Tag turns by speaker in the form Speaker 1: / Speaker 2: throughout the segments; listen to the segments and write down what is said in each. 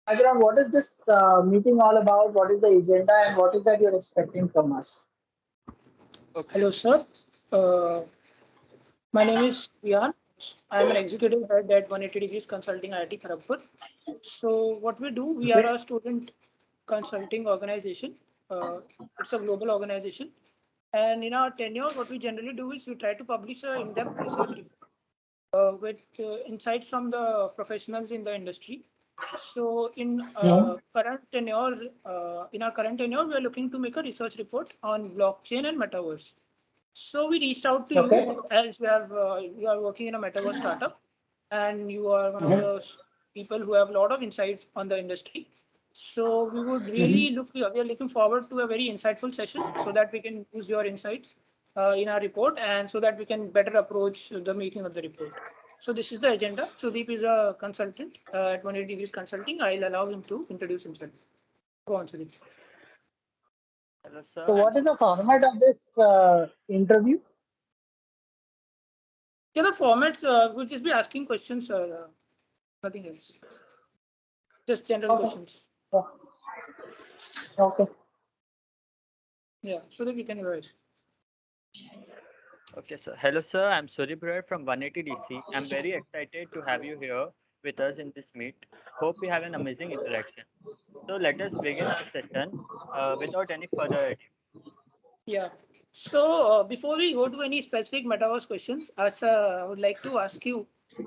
Speaker 1: background, what is this meeting all about? What is the agenda and what is that you're expecting from us?
Speaker 2: Okay.
Speaker 3: Hello, sir. Uh, my name is Rian. I am an executive head at 180 Degrees Consulting IIT Kharagpur. So, what we do, we are
Speaker 1: Okay.
Speaker 3: a student consulting organization. It's a global organization. And in our tenure, what we generally do is we try to publish an in-depth research report with insights from the professionals in the industry. So,
Speaker 1: Mhm.
Speaker 3: in our current tenure, we are looking to make a research report on blockchain and metaverse. So we reached out to
Speaker 1: Okay.
Speaker 3: you as you are working in a metaverse startup, and you are one of
Speaker 1: Mhm.
Speaker 3: the people who have a lot of insights on the industry. So
Speaker 1: Mhm.
Speaker 3: we are looking forward to a very insightful session so that we can use your insights in our report and so that we can better approach the making of the report. So this is the agenda. Sudeep is a consultant at 180 Degrees Consulting. I'll allow him to introduce himself. Go on, Sudeep.
Speaker 2: Hello, sir.
Speaker 1: So, what is the format of this interview?
Speaker 3: Yeah, the format will just be asking questions, nothing else. Just general
Speaker 1: Okay.
Speaker 3: questions.
Speaker 1: Oh, okay.
Speaker 3: Yeah, so that we can go ahead.
Speaker 2: Okay, sir. Hello, sir. I'm Surya from 180 DC. I'm very excited to have you here with us in this meet. Hope we have an amazing interaction. So let us begin our session without any further ado.
Speaker 3: Yeah. So before we go to any specific metaverse questions, as I would like to ask you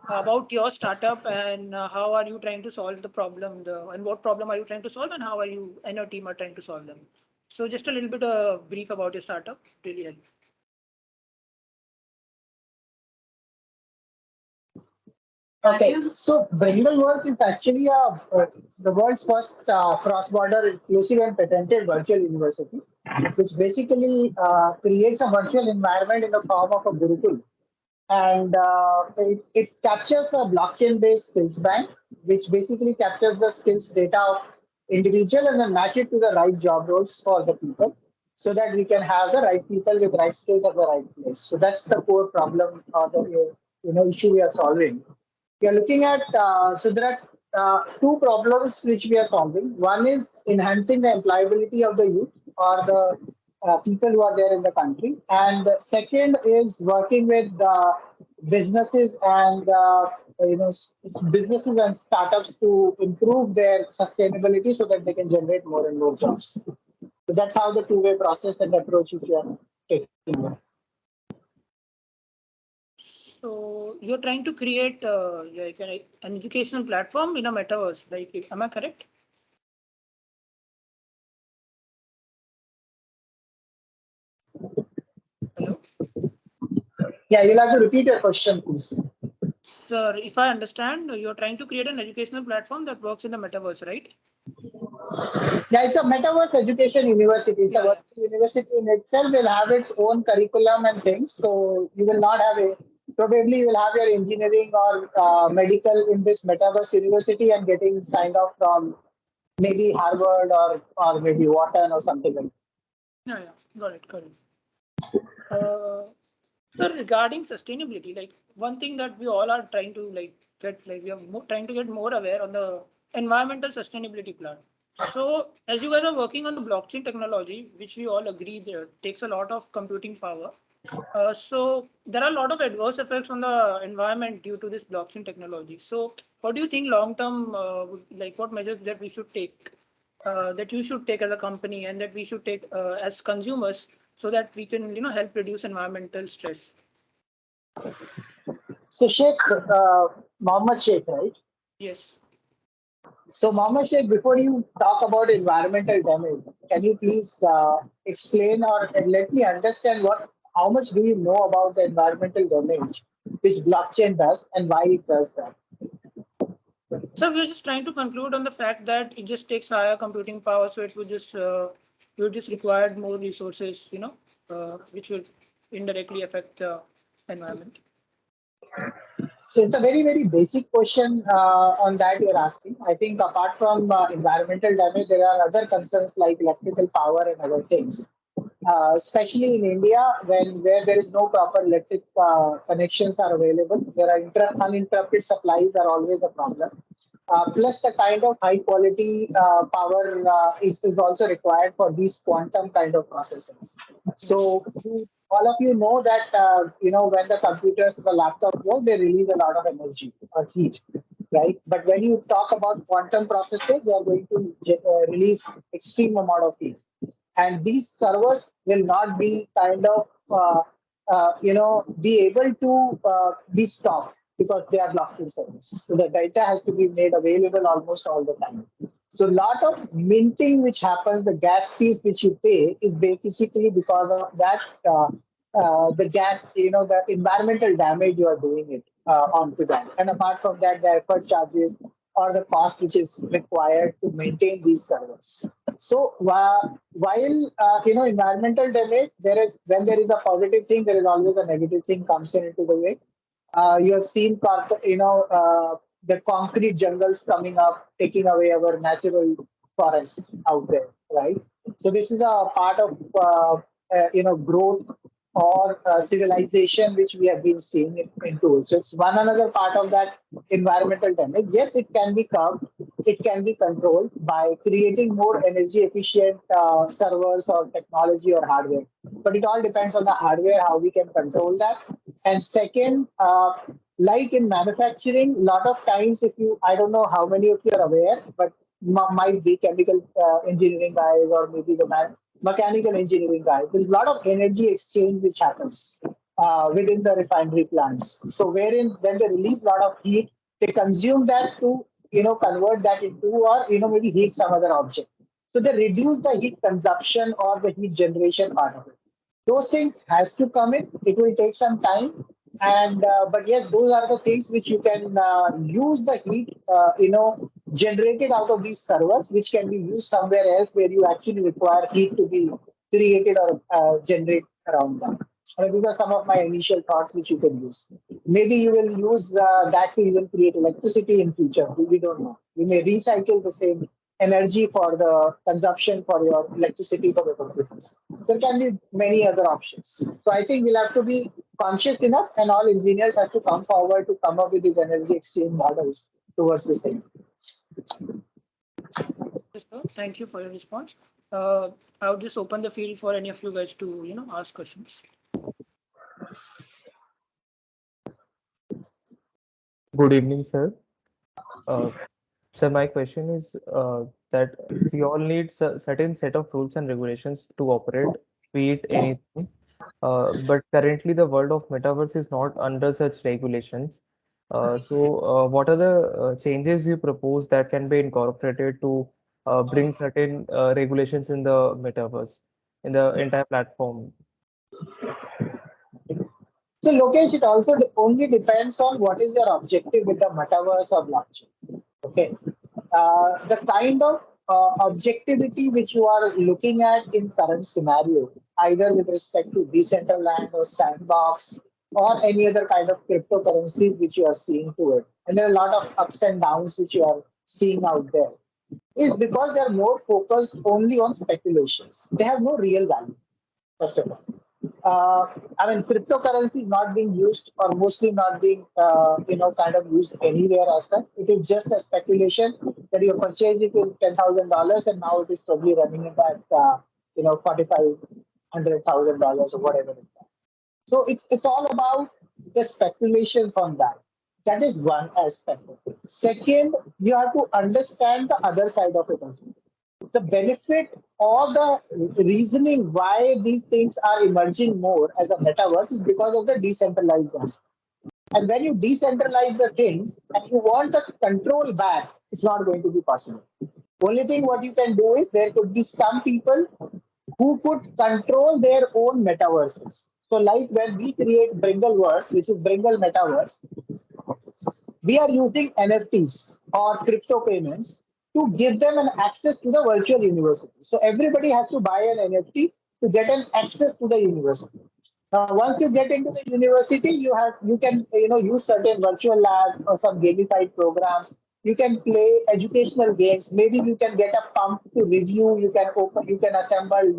Speaker 3: about your startup and how are you trying to solve the problem, and what problem are you trying to solve, and how are you and your team are trying to solve them. So just a little bit brief about your startup, really help.
Speaker 1: Okay. So, Bringle is actually the world's first cross-border inclusive and patented virtual university, which basically creates a virtual environment in the form of a Gurukul. And it captures a blockchain-based skills bank, which basically captures the skills data of individual and then match it to the right job roles for the people, so that we can have the right people with right skills at the right place. So that's the core problem or the issue we are solving. We are looking at so there are two problems which we are solving. One is enhancing the employability of the youth or the people who are there in the country, and the second is working with businesses and businesses and startups to improve their sustainability so that they can generate more and more jobs. So that's how the two-way process and approach which we are taking.
Speaker 3: So you're trying to create like an educational platform in a metaverse. Like, am I correct? Hello.
Speaker 1: Yeah, you'll have to repeat your question, please.
Speaker 3: Sir, if I understand, you're trying to create an educational platform that works in the metaverse, right?
Speaker 1: Yeah, it's a metaverse education university. It's a
Speaker 3: Yeah, yeah.
Speaker 1: virtual university in itself will have its own curriculum and things. So you will not have probably you will have your engineering or medical in this metaverse university and getting signed off from maybe Harvard or maybe Wharton or something like that.
Speaker 3: Yeah, yeah. Got it, got it. Uh, so regarding sustainability, like one thing that we all are trying to we are trying to get more aware on the environmental sustainability plan. So as you guys are working on the blockchain technology, which we all agree there takes a lot of computing power. So there are a lot of adverse effects on the environment due to this blockchain technology. So what do you think long term, what measures that we should take, that you should take as a company and that we should take as consumers so that we can, help reduce environmental stress?
Speaker 1: So Sheikh, Mohammed Sheikh, right?
Speaker 3: Yes.
Speaker 1: So Mohammed Sheikh, before you talk about environmental damage, can you please explain or let me understand how much do you know about the environmental damage which blockchain does and why it does that?
Speaker 3: So we're just trying to conclude on the fact that it just takes higher computing power, so it would just you would just require more resources, which will indirectly affect the environment.
Speaker 1: So it's a very, very basic question on that you're asking. I think apart from environmental damage, there are other concerns like electrical power and other things. especially in India, where there is no proper electric connections are available. There are uninterrupted supplies are always a problem. Plus, the kind of high quality power is also required for these quantum kind of processors. So, all of you know that when the computers, the laptop work, they release a lot of energy or heat, right? But when you talk about quantum processors, they are going to release extreme amount of heat, and these servers will not be kind of be able to be stopped because they are blockchain servers. So the data has to be made available almost all the time. So a lot of minting which happens, the gas fees which you pay is basically because of that the gas, the environmental damage you are doing it onto that. And apart from that, the effort charges or the cost which is required to maintain these servers. So while environmental damage, when there is a positive thing, there is always a negative thing comes into the way. You have seen, the concrete jungles coming up, taking away our natural forests out there, right? So this is a part of growth or civilization which we have been seeing into. So it's one another part of that environmental damage. Yes, it can be curbed, it can be controlled by creating more energy efficient servers or technology or hardware. But it all depends on the hardware, how we can control that. And second, like in manufacturing, a lot of times, I don't know how many of you are aware, but might be chemical engineering guys or maybe the mechanical engineering guys. There's a lot of energy exchange which happens within the refinery plants. So wherein when they release a lot of heat, they consume that to convert that into or maybe heat some other object. So they reduce the heat consumption or the heat generation part of it. Those things has to come in. It will take some time, and but yes, those are the things which you can use the heat generated out of these servers, which can be used somewhere else where you actually require heat to be created or generate around them. I mean, these are some of my initial thoughts which you can use. Maybe you will use that to even create electricity in future. We don't know. You may recycle the same energy for the consumption for your electricity for the computers. There can be many other options. So I think we'll have to be conscious enough, and all engineers has to come forward to come up with these energy exchange models towards the same.
Speaker 3: Yes, sir. Thank you for your response. I'll just open the field for any of you guys to ask questions.
Speaker 4: Good evening, sir. Uh, Sir, my question is that we all need certain set of rules and regulations to operate, be it anything. But currently, the world of metaverse is not under such regulations. What are the changes you propose that can be incorporated to bring certain regulations in the metaverse, in the entire platform?
Speaker 1: So Lokesh, it also only depends on what is your objective with the metaverse or blockchain. Okay. The kind of objectivity which you are looking at in current scenario, either with respect to Decentraland or Sandbox or any other kind of cryptocurrencies which you are seeing to it, and there are a lot of ups and downs which you are seeing out there, is because they are more focused only on speculations. They have no real value, first of all. I mean, cryptocurrency is not being used or mostly not being, kind of used anywhere as such. It is just a speculation that you purchased it with $10,000 and now it is probably running it at, $4,500,000 or whatever it is. So it's all about the speculations on that. That is one aspect of it. Second, you have to understand the other side of it as well. The benefit or the reasoning why these things are emerging more as a metaverse is because of the decentralized aspect. And when you decentralize the things and you want the control back, it's not going to be possible. Only thing what you can do is there could be some people who could control their own metaverses. So, like when we create Bringleverse, which is Bringle Metaverse, we are using NFTs or crypto payments to give them an access to the virtual university. So everybody has to buy an NFT to get an access to the university. Now, once you get into the university, you can use certain virtual labs or some gamified programs. You can play educational games. Maybe you can get a pump to review. You can assemble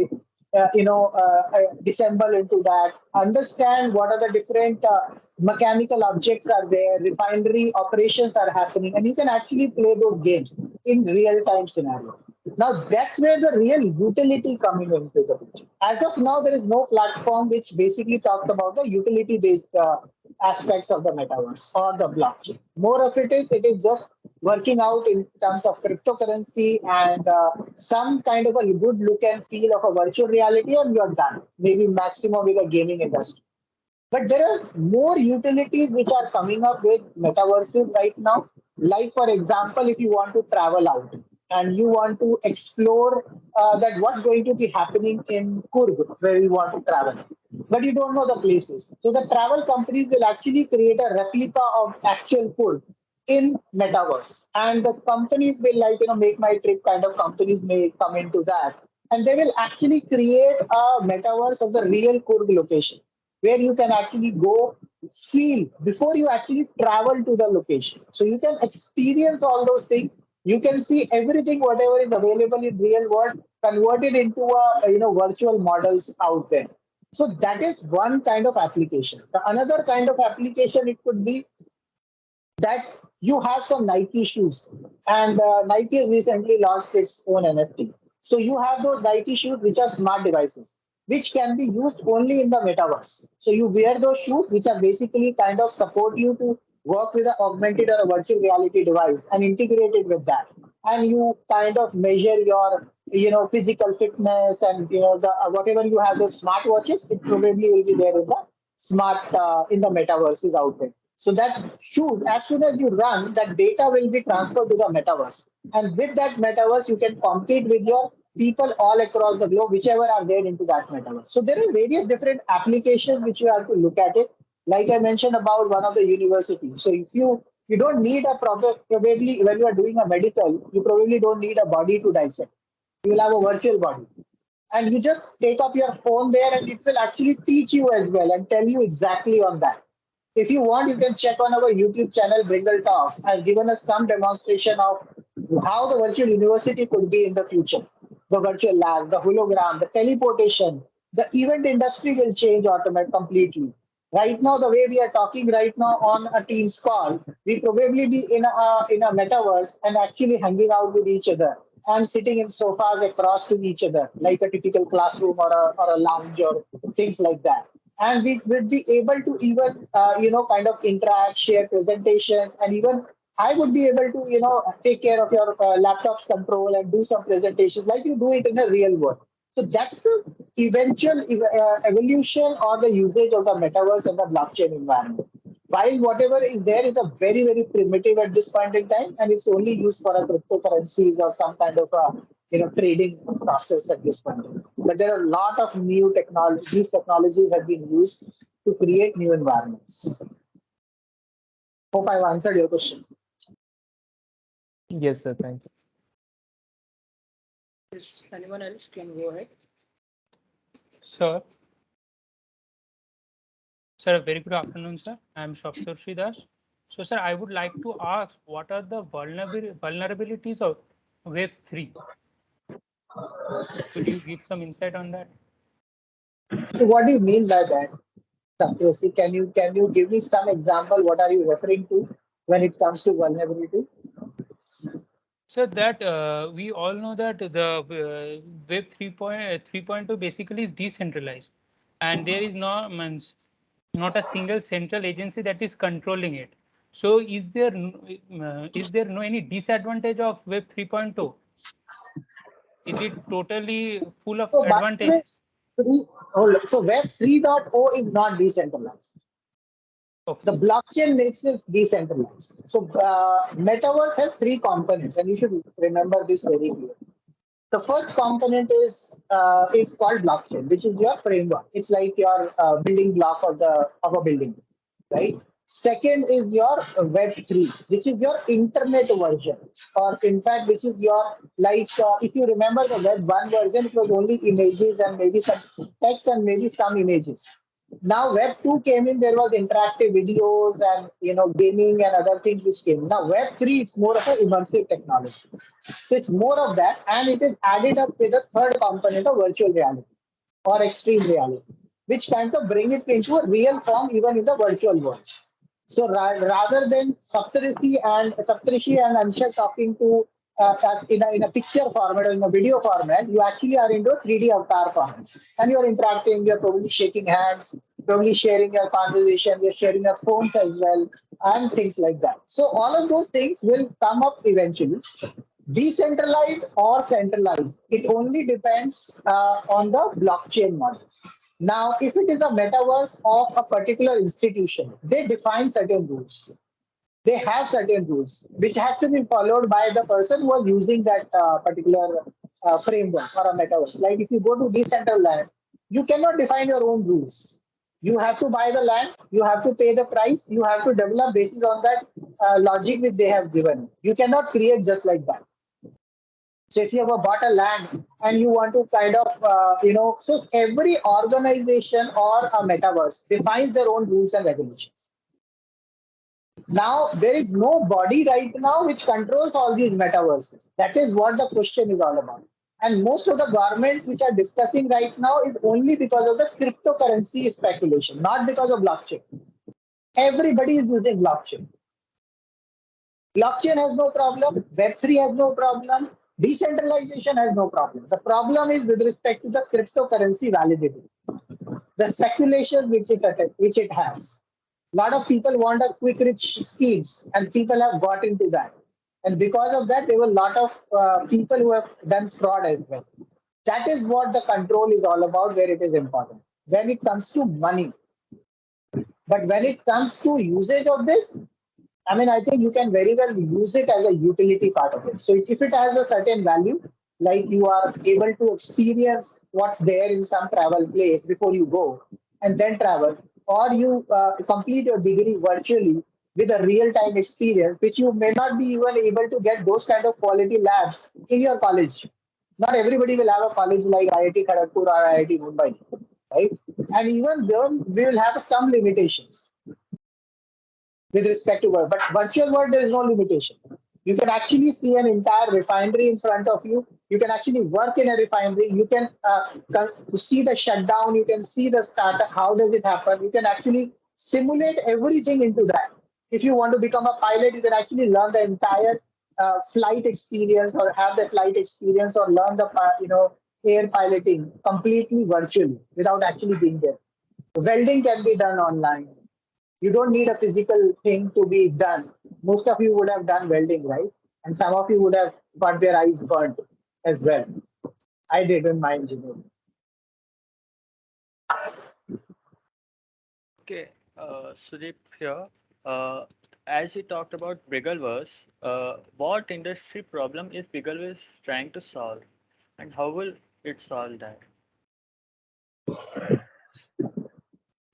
Speaker 1: disassemble into that, understand what are the different mechanical objects are there, refinery operations are happening, and you can actually play those games in real time scenario. Now that's where the real utility coming into the picture. As of now, there is no platform which basically talks about the utility based aspects of the metaverse or the blockchain. More of it is just working out in terms of cryptocurrency and some kind of a good look and feel of a virtual reality, and you're done. Maybe maximum with a gaming industry. But there are more utilities which are coming up with metaverses right now. Like, for example, if you want to travel out and you want to explore that what's going to be happening in Kurg, where you want to travel, but you don't know the places. So the travel companies will actually create a replica of actual Kurg in metaverse, and the companies will make my trip kind of companies may come into that, and they will actually create a metaverse of the real Kurg location where you can actually go feel before you actually travel to the location. So you can experience all those things. You can see everything, whatever is available in real world, converted into a virtual models out there. So that is one kind of application. The another kind of application it could be that you have some Nike shoes, and Nike has recently launched its own NFT. So you have those Nike shoes which are smart devices, which can be used only in the metaverse. So you wear those shoes, which are basically kind of support you to work with an augmented or a virtual reality device and integrate it with that. And you kind of measure your physical fitness, and the whatever you have those smart watches, it probably will be there in the smart in the metaverse is out there. So that should, as soon as you run, that data will be transferred to the metaverse. And with that metaverse, you can compete with your people all across the globe, whichever are there into that metaverse. So there are various different applications which you have to look at it. Like I mentioned about one of the universities. So if you don't need a probably when you are doing a medical, you probably don't need a body to dissect. You will have a virtual body, and you just take up your phone there, and it will actually teach you as well and tell you exactly on that. If you want, you can check on our YouTube channel, Bringle Talks. I've given us some demonstration of how the virtual university could be in the future. The virtual lab, the hologram, the teleportation, the event industry will change automatically completely. Right now, the way we are talking right now on a Teams call, we probably be in a metaverse and actually hanging out with each other and sitting in sofas across to each other, like a typical classroom or a lounge or things like that. And we will be able to even kind of interact, share presentations, and even I would be able to take care of your laptop's control and do some presentations like you do it in a real world. So that's the eventual evolution or the usage of the metaverse and the blockchain environment. While whatever is there is a very, very primitive at this point in time, and it's only used for a cryptocurrencies or some kind of a trading process at this point. But there are a lot of new technologies. These technologies have been used to create new environments. Hope I've answered your question.
Speaker 4: Yes, sir. Thank you.
Speaker 3: Yes, anyone else can go ahead.
Speaker 5: Sir. Sir, a very good afternoon, sir. I am Shapshur Sridas. So, sir, I would like to ask, what are the vulnerabilities of Web3? Could you give some insight on that?
Speaker 1: So what do you mean by that, Satyasi? Can you give me some example? What are you referring to when it comes to vulnerability?
Speaker 5: So that we all know that the Web 3.2 basically is decentralized, and there is not a single central agency that is controlling it. So is there no any disadvantage of Web 3.2? Is it totally full of
Speaker 1: So by the way,
Speaker 5: advantages?
Speaker 1: so Web 3.0 is not decentralized.
Speaker 5: Okay.
Speaker 1: The blockchain makes it decentralized. So metaverse has three components, and you should remember this very clearly. The first component is called blockchain, which is your framework. It's like your building block of a building, right? Second is your Web3, which is your internet version, or in fact, which is your if you remember the Web 1 version, it was only images and maybe some text and maybe some images. Now Web 2 came in, there was interactive videos and gaming and other things which came. Now Web 3 is more of an immersive technology. So it's more of that, and it is added up with a third component of virtual reality. or extreme reality, which kind of bring it into a real form even in the virtual world. So rather than Saptarishi and Ansha talking to us in a picture format or in a video format, you actually are into a 3D avatar format. And you're interacting, you're probably shaking hands, probably sharing your conversation, you're sharing your phones as well, and things like that. So all of those things will come up eventually. Decentralized or centralized, it only depends on the blockchain model. Now, if it is a metaverse of a particular institution, they define certain rules. They have certain rules which has to be followed by the person who are using that particular framework or a metaverse. Like if you go to decentralized land, you cannot define your own rules. You have to buy the land, you have to pay the price, you have to develop based on that logic which they have given. You cannot create just like that. So if you have bought a land and you want to kind of, so every organization or a metaverse defines their own rules and regulations. Now, there is no body right now which controls all these metaverses. That is what the question is all about. And most of the governments which are discussing right now is only because of the cryptocurrency speculation, not because of blockchain. Everybody is using blockchain. Blockchain has no problem. Web3 has no problem. Decentralization has no problem. The problem is with respect to the cryptocurrency validity, the speculation which it has. A lot of people want a quick rich schemes, and people have got into that. And because of that, there were a lot of people who have done fraud as well. That is what the control is all about, where it is important. When it comes to money, but when it comes to usage of this, I mean, I think you can very well use it as a utility part of it. So if it has a certain value, like you are able to experience what's there in some travel place before you go and then travel, or you complete your degree virtually with a real-time experience, which you may not be even able to get those kind of quality labs in your college. Not everybody will have a college like IIT Kharagpur or IIT Mumbai, right? And even then, we will have some limitations with respect to work. But virtual world, there is no limitation. You can actually see an entire refinery in front of you. You can actually work in a refinery. You can see the shutdown. You can see the startup. How does it happen? You can actually simulate everything into that. If you want to become a pilot, you can actually learn the entire flight experience or have the flight experience or learn the air piloting completely virtually without actually being there. Welding can be done online. You don't need a physical thing to be done. Most of you would have done welding, right? And some of you would have got their eyes burnt as well. I did in my engineering.
Speaker 2: Okay, Sudeep here. As you talked about Briggleverse, what industry problem is Briggleverse trying to solve, and how will it solve that?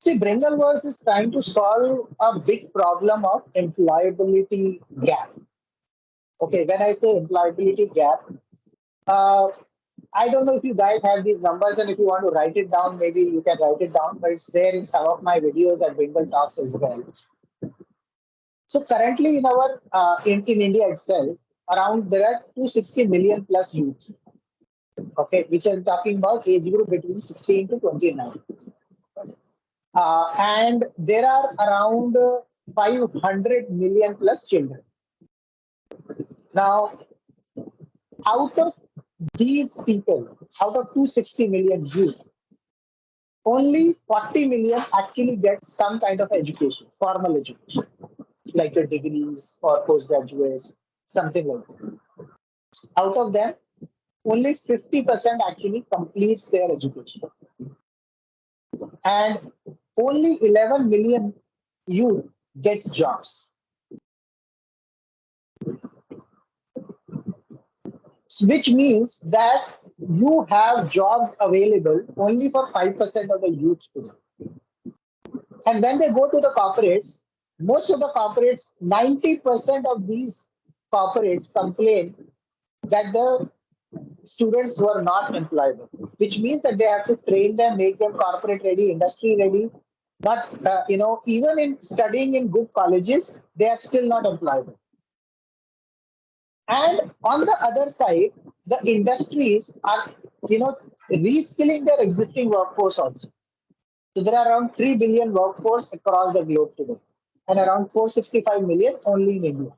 Speaker 1: See, Bringleverse is trying to solve a big problem of employability gap. Okay, when I say employability gap, uh, I don't know if you guys have these numbers, and if you want to write it down, maybe you can write it down, but it's there in some of my videos at Bringle Talks as well. So currently in our in India itself, around there are 260 million plus youth. Okay, which I'm talking about age group between 16 to 29. And there are around 500 million plus children. Now, out of these people, out of 260 million youth, only 40 million actually get some kind of education, formal education, like your degrees or postgraduates, something like that. Out of them, only 50% actually completes their education. And only 11 million youth gets jobs. Which means that you have jobs available only for 5% of the youth today. And when they go to the corporates, most of the corporates, 90% of these corporates complain that the students were not employable, which means that they have to train them, make them corporate ready, industry ready. But even in studying in good colleges, they are still not employable. And on the other side, the industries are, reskilling their existing workforce also. So there are around 3 billion workforce across the globe today, and around 465 million only in India.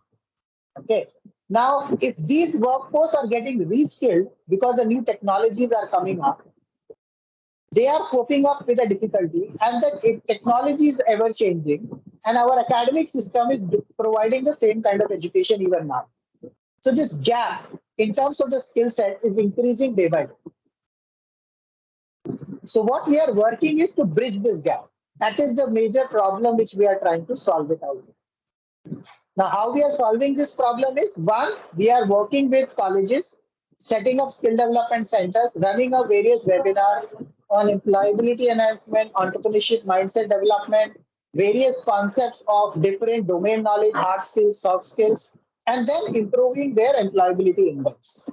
Speaker 1: Okay. Now, if these workforce are getting reskilled because the new technologies are coming up, they are coping up with a difficulty, and the technology is ever changing, and our academic system is providing the same kind of education even now. So this gap in terms of the skill set is increasing day by day. So what we are working is to bridge this gap. That is the major problem which we are trying to solve it out. Now, how we are solving this problem is, one, we are working with colleges, setting up skill development centers, running up various webinars on employability enhancement, entrepreneurship mindset development, various concepts of different domain knowledge, hard skills, soft skills, and then improving their employability index.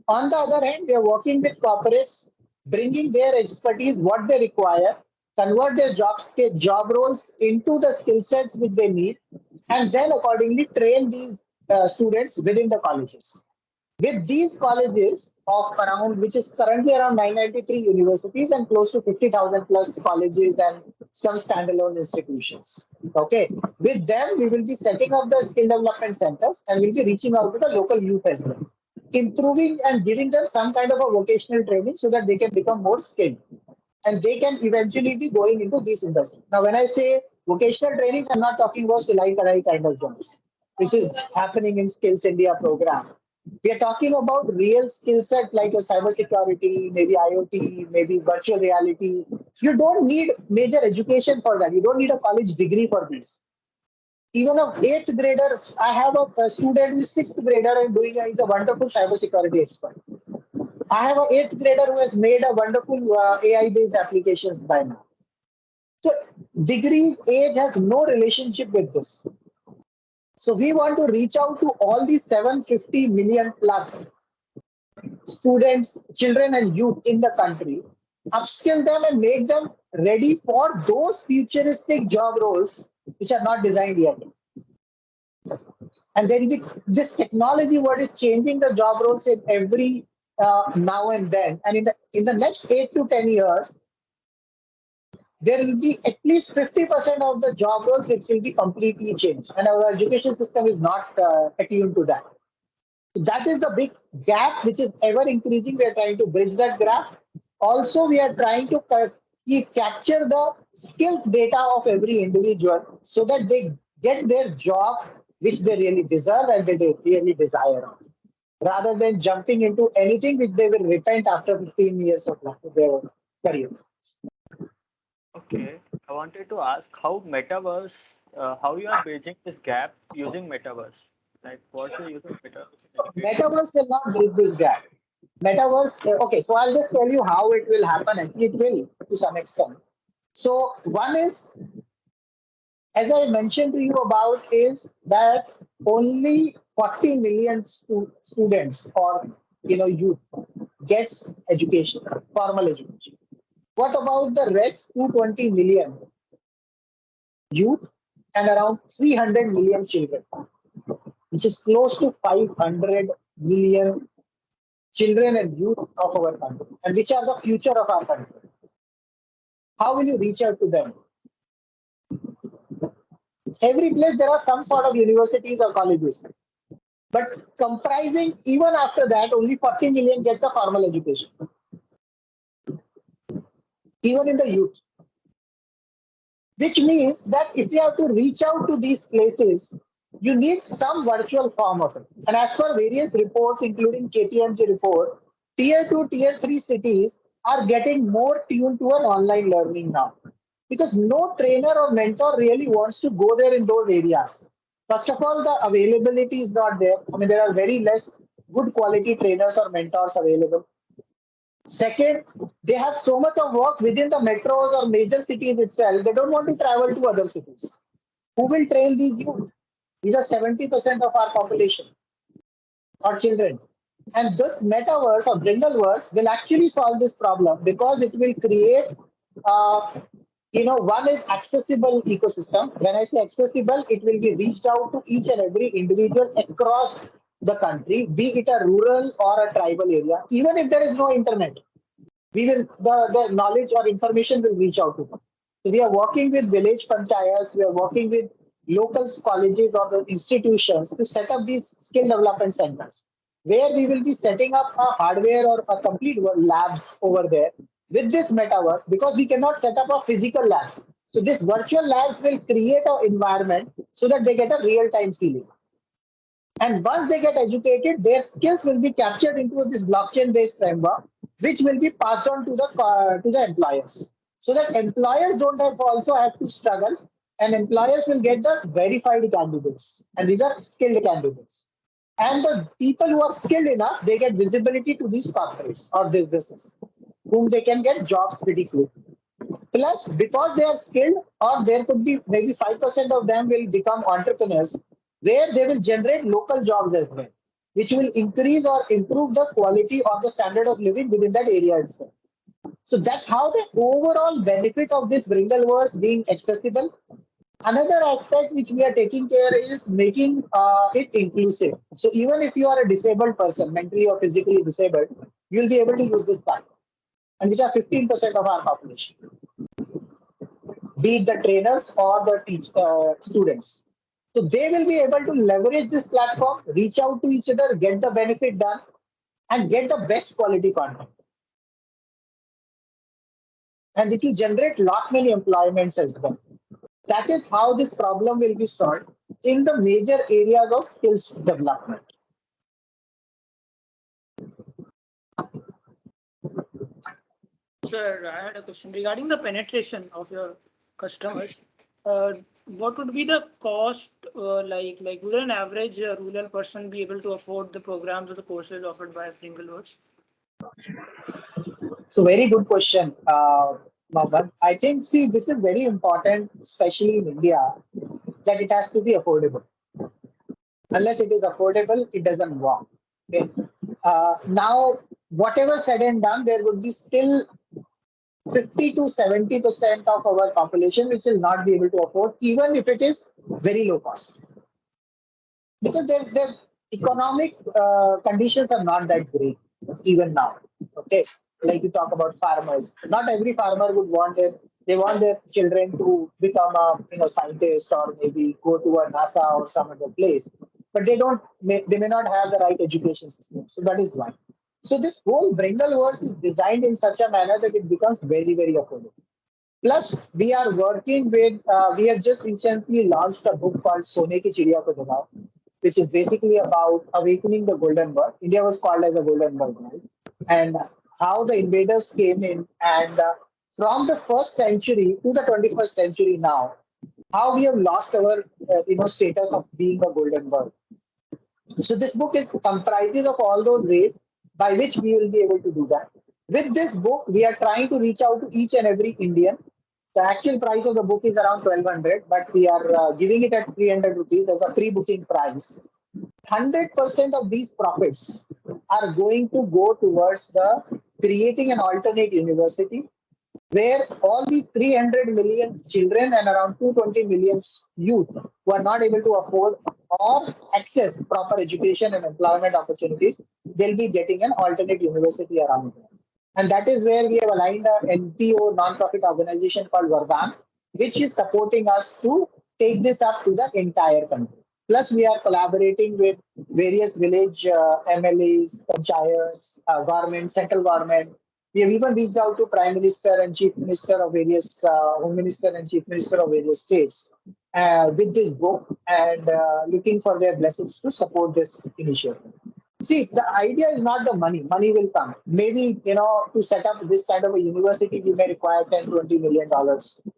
Speaker 1: On the other hand, we are working with corporates, bringing their expertise, what they require, convert their job roles into the skill sets which they need, and then accordingly train these students within the colleges. With these colleges of around, which is currently around 993 universities and close to 50,000 plus colleges and some standalone institutions. Okay. With them, we will be setting up the skill development centers and we'll be reaching out to the local youth as well, improving and giving them some kind of a vocational training so that they can become more skilled and they can eventually be going into this industry. Now, when I say vocational training, I'm not talking about silai kadai kind of jobs, which is happening in Skills India program. We are talking about real skill set like a cybersecurity, maybe IoT, maybe virtual reality. You don't need major education for that. You don't need a college degree for this. Even a 8th grader, I have a student who is 6th grader and doing is a wonderful cybersecurity expert. I have an 8th grader who has made a wonderful AI-based applications by now. So degrees, age has no relationship with this. So we want to reach out to all these 750 million plus students, children and youth in the country, upskill them and make them ready for those futuristic job roles which are not designed yet. And then this technology, what is changing the job roles in every now and then, and in the next 8 to 10 years, there will be at least 50% of the job roles which will be completely changed, and our education system is not attuned to that. That is the big gap which is ever increasing. We are trying to bridge that gap. Also, we are trying to capture the skills data of every individual so that they get their job which they really deserve and they really desire of, rather than jumping into anything which they will repent after 15 years of their career.
Speaker 2: Okay, I wanted to ask how metaverse, how you are bridging this gap using metaverse. Like, what's the use of metaverse?
Speaker 1: Metaverse will not bridge this gap. Metaverse, okay, so I'll just tell you how it will happen, and it will to some extent. So one is, as I mentioned to you about, is that only 40 million students or youth gets education, formal education. What about the rest 220 million youth and around 300 million children, which is close to 500 million children and youth of our country, and which are the future of our country? How will you reach out to them? Every place there are some sort of universities or colleges, but comprising, even after that, only 40 million gets a formal education, even in the youth. Which means that if you have to reach out to these places, you need some virtual form of it. And as per various reports, including KPMG report, tier 2, tier 3 cities are getting more tuned to an online learning now. Because no trainer or mentor really wants to go there in those areas. First of all, the availability is not there. I mean, there are very less good quality trainers or mentors available. Second, they have so much of work within the metros or major cities itself. They don't want to travel to other cities. Who will train these youth? These are 70% of our population or children. And this metaverse or Bringleverse will actually solve this problem because it will create, one is accessible ecosystem. When I say accessible, it will be reached out to each and every individual across the country, be it a rural or a tribal area, even if there is no internet. the knowledge or information will reach out to them. So we are working with village panchayats, we are working with local colleges or the institutions to set up these skill development centers, where we will be setting up a hardware or a complete labs over there with this metaverse, because we cannot set up a physical labs. So this virtual labs will create an environment so that they get a real-time feeling. And once they get educated, their skills will be captured into this blockchain-based framework, which will be passed on to the employers, so that employers don't also have to struggle, and employers will get the verified candidates, and these are skilled candidates. And the people who are skilled enough, they get visibility to these corporates or businesses, whom they can get jobs pretty quickly. Plus, because they are skilled, or there could be maybe 5% of them will become entrepreneurs, where they will generate local jobs as well, which will increase or improve the quality or the standard of living within that area itself. So that's how the overall benefit of this Bringleverse being accessible. Another aspect which we are taking care is making it inclusive. So even if you are a disabled person, mentally or physically disabled, you'll be able to use this platform, and which are 15% of our population, be it the trainers or the students. So they will be able to leverage this platform, reach out to each other, get the benefit done, and get the best quality content. And it will generate lot many employments as well. That is how this problem will be solved in the major areas of skills development.
Speaker 3: Sir, I had a question regarding the penetration of your customers. What would be the cost? Like would an average rural person be able to afford the programs or the courses offered by Bringleverse?
Speaker 1: So very good question, Mohammed. I think, see, this is very important, especially in India, that it has to be affordable. Unless it is affordable, it doesn't work. Okay? Now, whatever said and done, there would be still 50 to 70% of our population which will not be able to afford, even if it is very low cost. Because their economic conditions are not that great, even now. Okay, like you talk about farmers. Not every farmer would want their children to become a scientist or maybe go to a NASA or some other place, but they may not have the right education system. So that is one. So this whole Bringleverse is designed in such a manner that it becomes very, very affordable. Plus, we are working with, we have just recently launched a book called Sone Ki Chidiya Ko Jagao, which is basically about awakening the golden bird. India was called as a golden bird, right? And how the invaders came in, and from the first century to the 21st century now, how we have lost our status of being a golden bird. So this book is comprises of all those ways by which we will be able to do that. With this book, we are trying to reach out to each and every Indian. The actual price of the book is around 1200, but we are giving it at 300 rupees as a pre-booking price. 100% of these profits are going to go towards the creating an alternate university, where all these 300 million children and around 220 million youth who are not able to afford or access proper education and employment opportunities, they'll be getting an alternate university around them. And that is where we have aligned an NPO, non-profit organization called Vardhan, which is supporting us to take this up to the entire country. Plus, we are collaborating with various village MLAs, panchayats, government, central government. We have even reached out to Prime Minister and Chief Minister of various, Home Minister and Chief Minister of various states with this book, and looking for their blessings to support this initiative. See, the idea is not the money. Money will come. Maybe, to set up this kind of a university, we may require $10, $20 million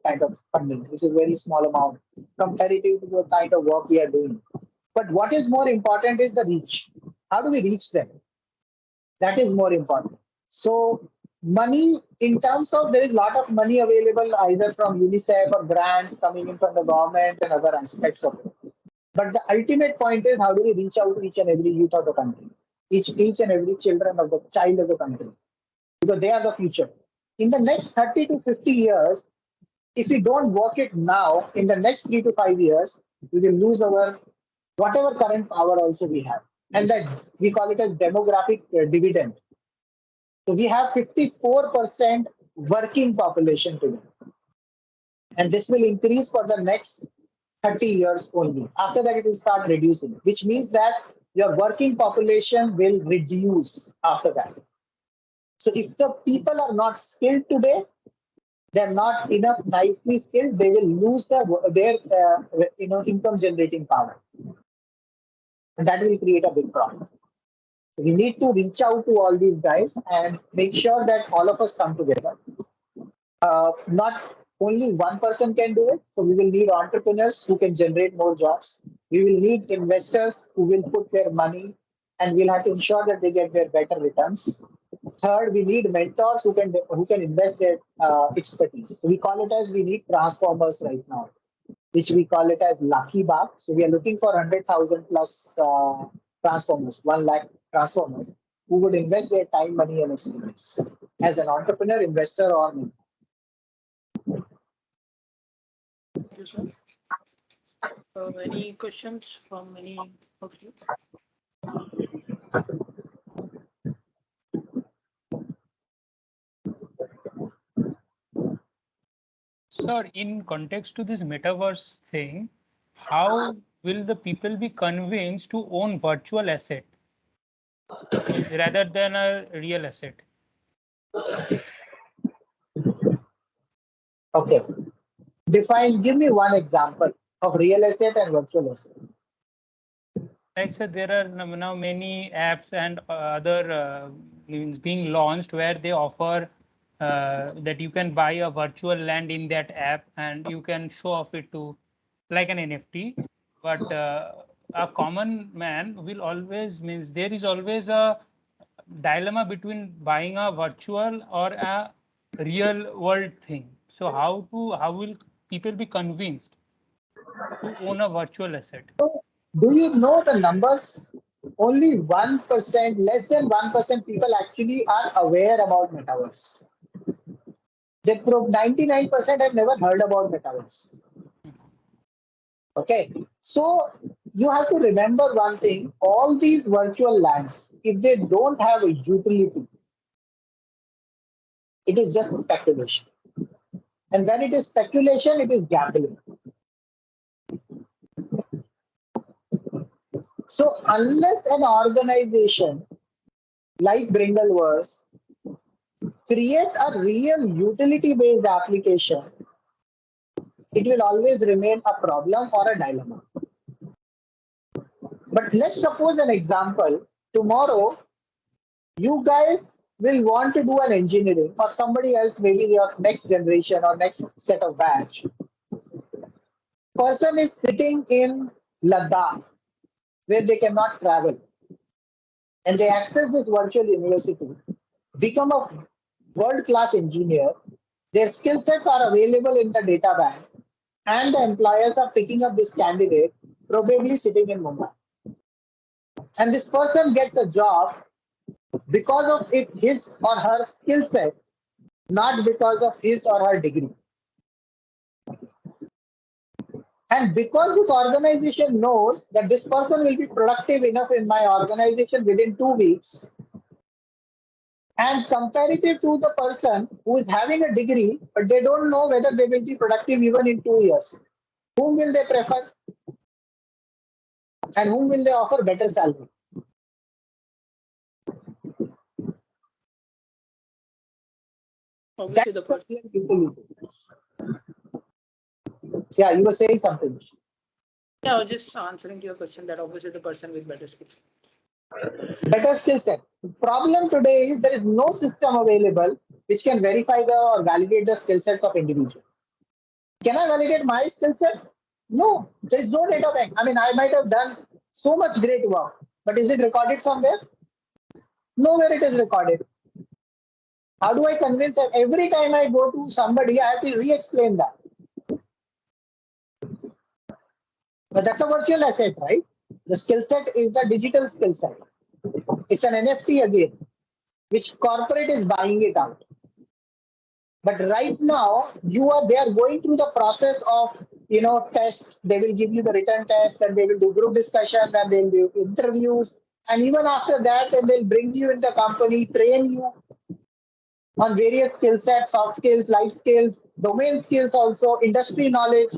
Speaker 1: kind of funding, which is a very small amount comparative to the kind of work we are doing. But what is more important is the reach. How do we reach them? That is more important. So money, in terms of, there is a lot of money available either from UNICEF or grants coming in from the government and other aspects of it. But the ultimate point is, how do we reach out to each and every youth of the country, each and every child of the country, because they are the future. In the next 30 to 50 years, if we don't work it now, in the next 3 to 5 years, we will lose our whatever current power also we have, and that we call it a demographic dividend. So we have 54% working population today. And this will increase for the next 30 years only. After that, it will start reducing, which means that your working population will reduce after that. So if the people are not skilled today, they're not enough nicely skilled, they will lose their income generating power. And that will create a big problem. We need to reach out to all these guys and make sure that all of us come together. Not only one person can do it. So we will need entrepreneurs who can generate more jobs. We will need investors who will put their money, and we'll have to ensure that they get their better returns. Third, we need mentors who can invest their expertise. So we call it as we need transformers right now, which we call it as lucky bar. So we are looking for 100,000 plus transformers, 1 lakh transformers, who would invest their time, money, and experience as an entrepreneur, investor, or mentor.
Speaker 3: Thank you, sir. Any questions from any of you?
Speaker 5: Sir, in context to this metaverse thing, how will the people be convinced to own virtual asset rather than a real asset?
Speaker 1: Okay. Give me one example of real estate and virtual estate.
Speaker 5: Like so there are now many apps and other means being launched where they offer that you can buy a virtual land in that app and you can show off it to like an NFT. But a common man will always means there is always a dilemma between buying a virtual or a real world thing. So how will people be convinced to own a virtual asset?
Speaker 1: Do you know the numbers? Only 1%, less than 1% people actually are aware about metaverse. 99% have never heard about metaverse. Okay, so you have to remember one thing, all these virtual lands, if they don't have a utility, it is just speculation. And when it is speculation, it is gambling. So unless an organization like Bringleverse creates a real utility-based application, it will always remain a problem or a dilemma. But let's suppose an example. Tomorrow, you guys will want to do an engineering, or somebody else, maybe your next generation or next set of batch. Person is sitting in Ladakh, where they cannot travel, and they access this virtual university, become a world-class engineer. Their skill sets are available in the data bank, and the employers are picking up this candidate, probably sitting in Mumbai. And this person gets a job because of his or her skill set, not because of his or her degree. And because this organization knows that this person will be productive enough in my organization within 2 weeks, and comparative to the person who is having a degree, but they don't know whether they will be productive even in 2 years, whom will they prefer? And whom will they offer better salary?
Speaker 3: Obviously,
Speaker 1: That's
Speaker 3: the
Speaker 1: the real utility. Yeah, you were saying something.
Speaker 3: Yeah, I was just answering to your question that obviously the person with better skills.
Speaker 1: Better skill set. Problem today is there is no system available which can verify or validate the skill sets of individual. Can I validate my skill set? No, there is no data bank. I mean, I might have done so much great work, but is it recorded somewhere? Nowhere it is recorded. How do I convince them? Every time I go to somebody, I have to re-explain that. But that's a virtual asset, right? The skill set is the digital skill set. It's an NFT again, which corporate is buying it out. But right now, they are going through the process of test. They will give you the written test, and they will do group discussion, and they'll do interviews, and even after that, then they'll bring you in the company, train you. on various skill sets, soft skills, life skills, domain skills also, industry knowledge,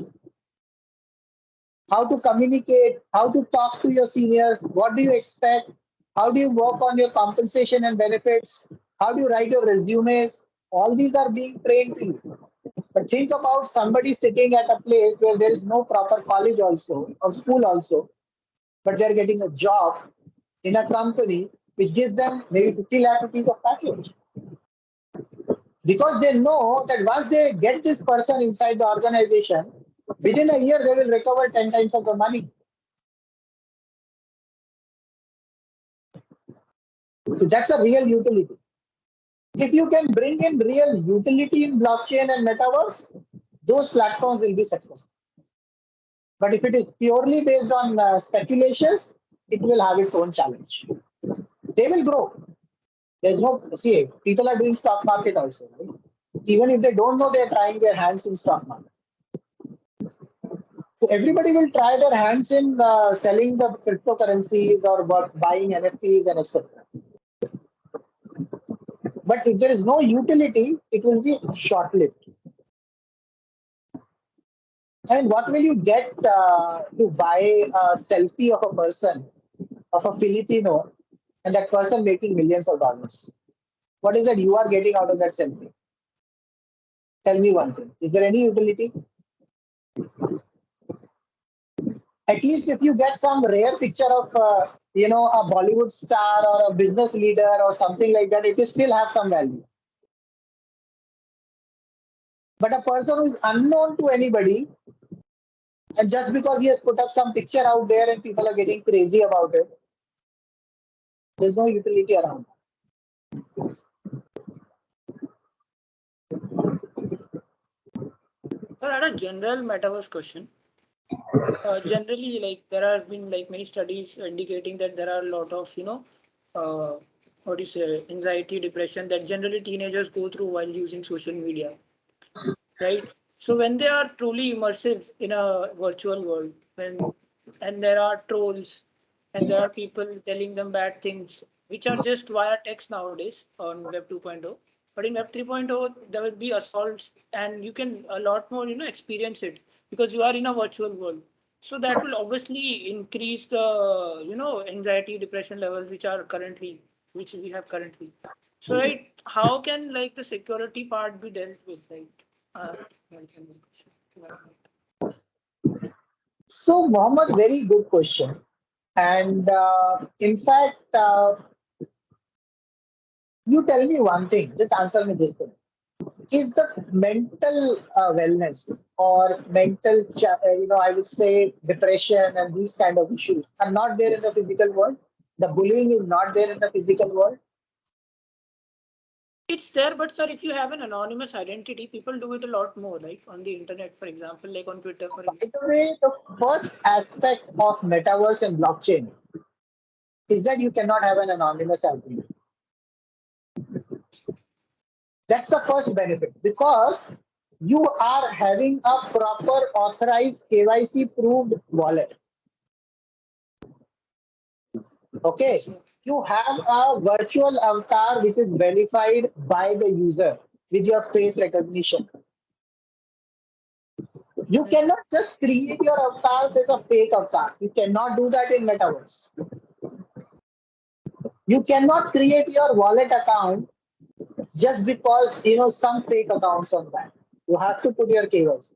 Speaker 1: how to communicate, how to talk to your seniors, what do you expect, how do you work on your compensation and benefits, how do you write your resumes, all these are being trained to you. But think about somebody sitting at a place where there is no proper college also or school also, but they're getting a job in a company which gives them maybe 50 lakh rupees of package. Because they know that once they get this person inside the organization, within a year they will recover 10 times of the money. That's a real utility. If you can bring in real utility in blockchain and metaverse, those platforms will be successful. But if it is purely based on speculations, it will have its own challenge. They will grow. There's no, see, people are doing stock market also. Right? Even if they don't know, they're trying their hands in stock market. So everybody will try their hands in selling the cryptocurrencies or buying NFTs and etc. But if there is no utility, it will be short-lived. And what will you get to buy a selfie of a person, of a Filipino, and that person making millions of dollars? What is that you are getting out of that selfie? Tell me one thing. Is there any utility? At least if you get some rare picture of, a Bollywood star or a business leader or something like that, it will still have some value. But a person who is unknown to anybody, and just because he has put up some picture out there and people are getting crazy about it, there's no utility around.
Speaker 3: Well, I had a general metaverse question. Generally, like there have been like many studies indicating that there are a lot of what do you say, anxiety, depression that generally teenagers go through while using social media, right? So when they are truly immersive in a virtual world, and there are trolls and there are people telling them bad things, which are just via text nowadays on Web 2.0. But in Web 3.0, there will be assaults, and you can a lot more, experience it because you are in a virtual world. So that will obviously increase the, anxiety, depression levels, which we have currently. So, right, how can like the security part be dealt with? Uh,
Speaker 1: So, Mohammed, very good question. And in fact, you tell me one thing, just answer me this thing. Is the mental wellness or mental, I would say depression and these kind of issues are not there in the physical world? The bullying is not there in the physical world?
Speaker 3: It's there, but sir, if you have an anonymous identity, people do it a lot more, like on the internet, for example, like on Twitter, for
Speaker 1: By
Speaker 3: example.
Speaker 1: the way, the first aspect of metaverse and blockchain is that you cannot have an anonymous identity. That's the first benefit because you are having a proper authorized KYC proved wallet. Okay. You have a virtual avatar which is verified by the user with your face recognition. You cannot just create your avatar as a fake avatar. You cannot do that in metaverse. You cannot create your wallet account just because some fake accounts on that. You have to put your KYC.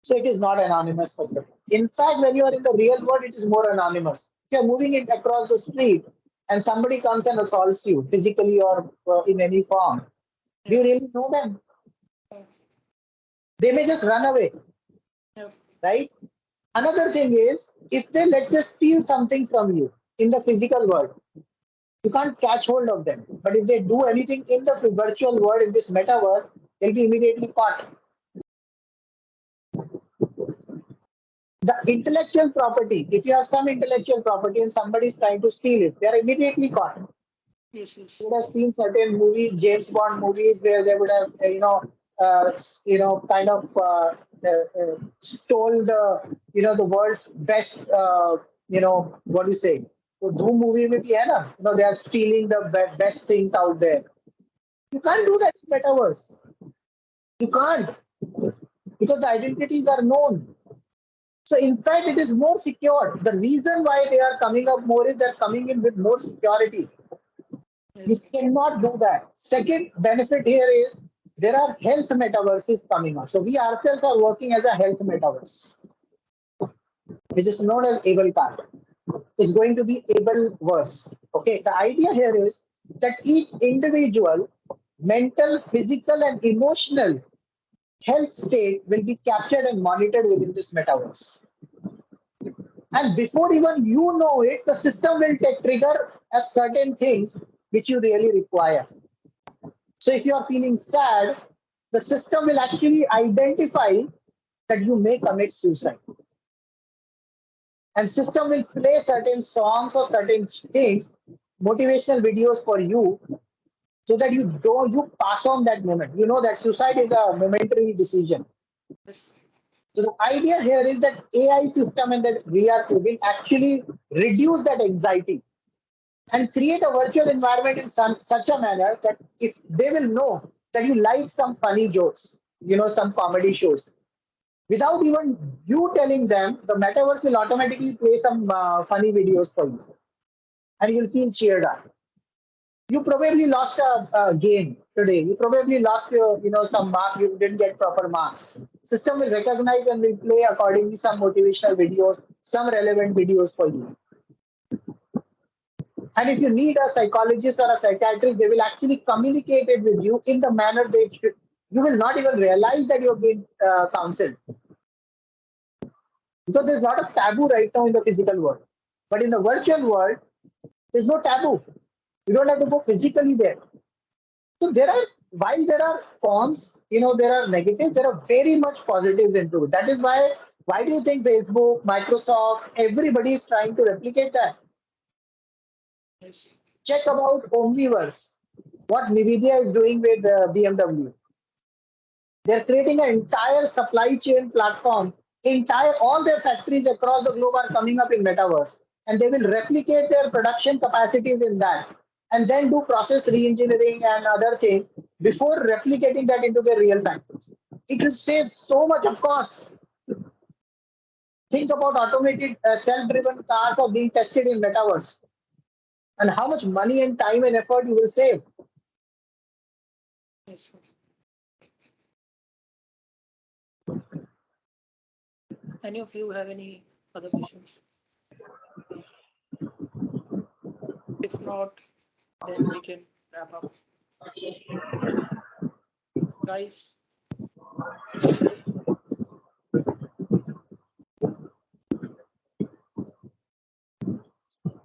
Speaker 1: So it is not anonymous first of all. In fact, when you are in the real world, it is more anonymous. If you are moving it across the street and somebody comes and assaults you physically or in any form, do you really know them? They may just run away, right? Another thing is, if they let's just steal something from you in the physical world, you can't catch hold of them. But if they do anything in the virtual world, in this metaverse, they'll be immediately caught. The intellectual property, if you have some intellectual property and somebody is trying to steal it, they are immediately caught.
Speaker 3: Yes.
Speaker 1: You would have seen certain movies, James Bond movies, where they would have, kind of stole the world's best, what do you say? तो धूम movie में भी है ना, they are stealing the best things out there. You can't do that in metaverse. You can't, because the identities are known. So in fact, it is more secure. The reason why they are coming up more is they're coming in with more security. You cannot do that. Second benefit here is there are health metaverses coming up. So we ourselves are working as a health metaverse, which is known as Able Card. It's going to be Able Verse. Okay. The idea here is that each individual mental, physical, and emotional health state will be captured and monitored within this metaverse. And before even you know it, the system will trigger certain things which you really require. So if you are feeling sad, the system will actually identify that you may commit suicide. And system will play certain songs or certain things, motivational videos for you, so that you pass on that moment. You know that suicide is a momentary decision. So the idea here is that AI system and that VR will actually reduce that anxiety and create a virtual environment in such a manner that if they will know that you like some funny jokes, some comedy shows, without even you telling them, the metaverse will automatically play some funny videos for you, and you'll feel cheered up. You probably lost a game today. You probably lost your, some mark. You didn't get proper marks. System will recognize and will play accordingly some motivational videos, some relevant videos for you. And if you need a psychologist or a psychiatrist, they will actually communicate it with you in the manner they should. You will not even realize that you're being counseled. So there's a lot of taboo right now in the physical world. But in the virtual world, there's no taboo. You don't have to go physically there. So while there are cons, there are negatives, there are very much positives into it. That is why do you think Facebook, Microsoft, everybody is trying to replicate that? Check about Omniverse, what NVIDIA is doing with BMW. They're creating an entire supply chain platform. All their factories across the globe are coming up in metaverse, and they will replicate their production capacities in that, and then do process re-engineering and other things before replicating that into their real factories. It will save so much of cost. Think about automated self-driven cars are being tested in metaverse, and how much money and time and effort you will save.
Speaker 3: Yes. Any of you have any other questions? If not, then we can wrap up. Guys,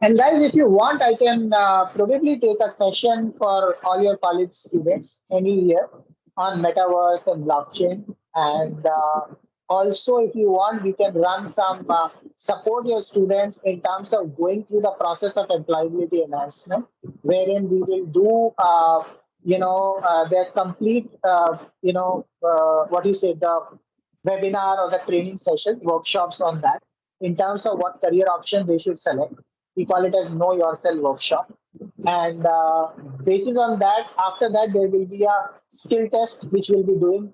Speaker 1: And guys, if you want, I can probably take a session for all your college students any year on metaverse and blockchain. And also, if you want, we can run some support your students in terms of going through the process of employability enhancement, wherein we will do, their complete, what you say, the webinar or the training session, workshops on that in terms of what career option they should select. We call it as Know Yourself workshop. And basis on that, after that, there will be a skill test which we'll be doing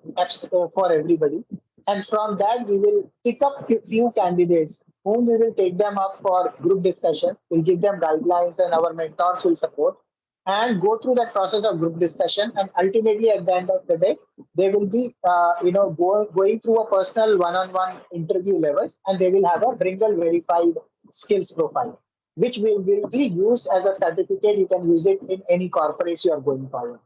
Speaker 1: for everybody. And from that, we will pick up few candidates whom we will take them up for group discussion. We'll give them guidelines and our mentors will support and go through that process of group discussion. And ultimately, at the end of the day, they will be, going through a personal one-on-one interview levels, and they will have a Bringle verified skills profile, which will be used as a certificate. You can use it in any corporates you are going forward.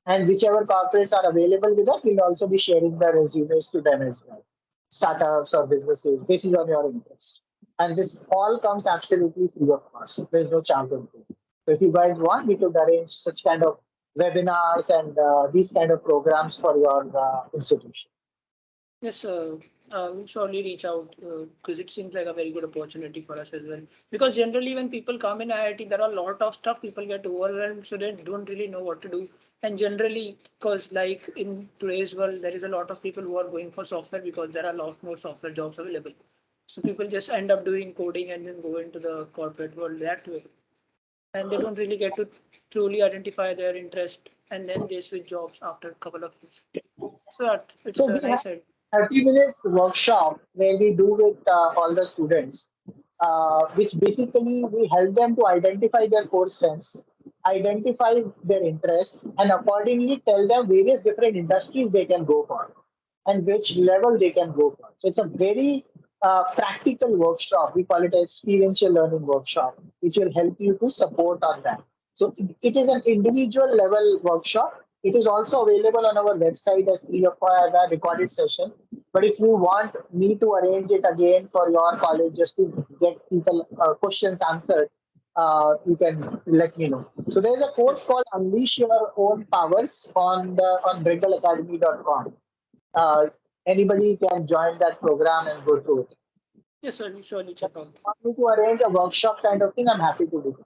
Speaker 1: And whichever corporates are available with us, we'll also be sharing the resumes to them as well. Startups or businesses, this is on your interest. And this all comes absolutely free of cost. There's no charge on it. So if you guys want, we could arrange such kind of webinars and these kind of programs for your institution.
Speaker 3: yes, we'll surely reach out because it seems like a very good opportunity for us as well. Because generally, when people come in IIT, there are a lot of stuff. People get overwhelmed, so they don't really know what to do. And generally, because like in today's world, there is a lot of people who are going for software because there are a lot more software jobs available. So people just end up doing coding and then go into the corporate world that way. And they don't really get to truly identify their interest and then they switch jobs after a couple of years. So it's
Speaker 1: So
Speaker 3: a
Speaker 1: we have
Speaker 3: nice idea.
Speaker 1: 30 minutes workshop where we do with all the students, which basically we help them to identify their core strengths, identify their interests, and accordingly tell them various different industries they can go for and which level they can go for. So it's a very practical workshop. We call it an experiential learning workshop, which will help you to support on that. So it is an individual level workshop. It is also available on our website as free of a recorded session. But if you want me to arrange it again for your college just to get people questions answered, you can let me know. So there is a course called Unleash Your Own Powers on BringleAcademy.com. Uh, Anybody can join that program and go through it.
Speaker 3: Yes, sir. We'll surely check out.
Speaker 1: Want me to arrange a workshop kind of thing? I'm happy to do it.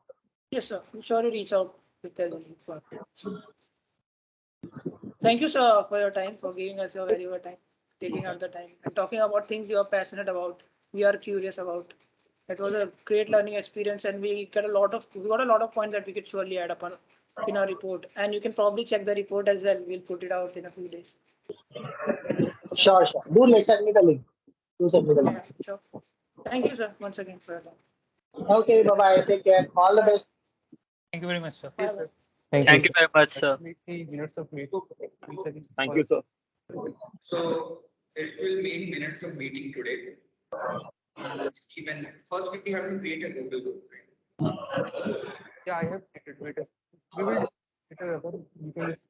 Speaker 3: Yes, sir. We'll surely reach out with the Thank you, sir, for your time, for giving us your valuable time, taking out the time, and talking about things you are passionate about, we are curious about. It was a great learning experience, and we got a lot of points that we could surely add up in our report. And you can probably check the report as well. We'll put it out in a few days.
Speaker 1: Sure, sure. Do send me the link. Do send me the link.
Speaker 3: Yeah, sure. Thank you, sir, once again for your time.
Speaker 1: Okay, bye bye. Take care. All the best.
Speaker 5: Thank you very much, sir.
Speaker 3: Bye-bye.
Speaker 4: Thank
Speaker 2: Thank
Speaker 4: you,
Speaker 2: you very much, sir.
Speaker 6: Thank you, sir.
Speaker 7: So it will be in minutes of meeting today. Even first we have to create a Google group. Right?
Speaker 6: Yeah, I have created. We will. We can just